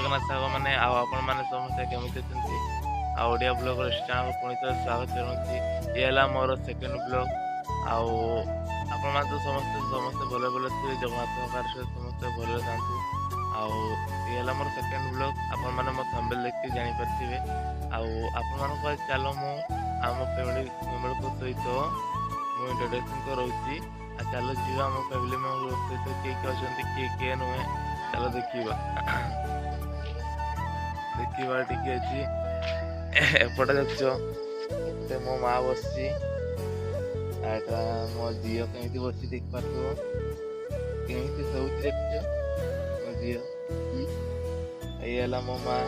जगन्नाथ साग मैंने आपण मैंने समस्ते केमिति अछंती ओडिया ब्लॉग चैनल पुणी थे स्वागत चाहूँगी। ये है मोर सेकेंड ब्लॉग आपण मैंने तो समस्ते समस्ते भले भले थे जगन्नाथ सहित समस्ते भले था ये है मोर सेकेंड ब्लॉग आपण मैंने मो थंबनेल देखि जानि पारथिबे आपण मानको चलो मु आम फैमिली मेंबर को सहित मु इंट्रोडक्शन करोची चलो जीवा आम फैमिली मेंबर सहित किए किए अच्छा किए किए नुहे चलो देखा देखा टी अच्छी एपटे देख एपटे मो माँ बसी मो झील कमी बस देख पार कमी सब देख मो झील ये मो माँ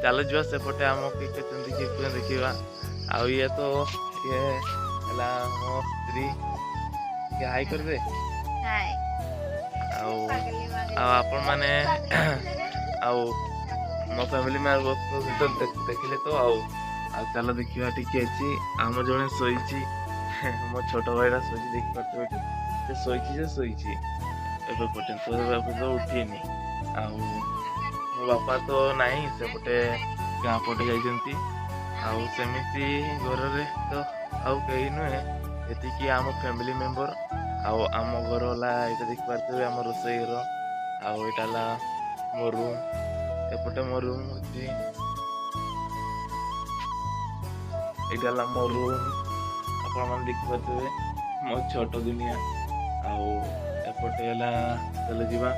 चलो जा सेपटे आम किए देखा आ ये तो ये मो स्त्री हाई करबे आपण माने मो फैमिली मेंबर देखिले तो चलो देखा टी अच्छी आम जड़े शोची मो छोट भाईरा शोची देख पार्थे शोची तो उठीनी मो बापा तो नहीं सेपटे गाँ पटे जाइछंती सेमिति घर तो आउ कहीं नुहे ये आम फैमिली मेंबर आम घर है देख पारे आम रोसई घर आईटा मो रूम एपटे मो रूम अच्छी यहाँ मो रूम आप देख पारे मो छोट दुनिया एपटे चल जा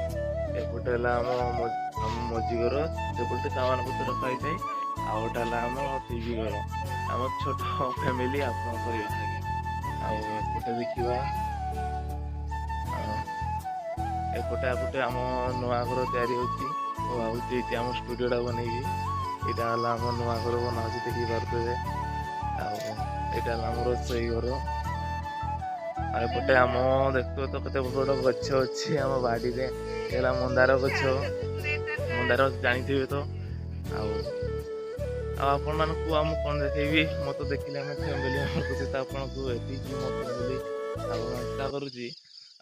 एपटे मझी घर सेपटे सामान पत्र रखाई थाए आउटा आम टीवी घर आम छोट फैमिली आपटे देखा एपटे आपटे आम नुआ घर तैयारी होती भावी ये आम स्टूडियोटा बनईबी यहाँ आम नुआ घर बना देखी पारे यहाँ आम रोसई घर एपटे आम देख तो कत बड़ गछ अच्छी आम बाड़ी में मंदार गछ मंदार जानी तो आपण मान आम कौन देखेबी मत तो देखिले आम फैमिली सहित आपन को एतिकी मो फैमिली आशा करुँची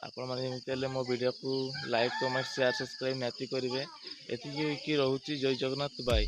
आपण मैंने मो वीडियो को लाइक कमेंट शेयर सब्सक्राइब निहाती करेंगे एतिकी रोची जय जगन्नाथ बाय।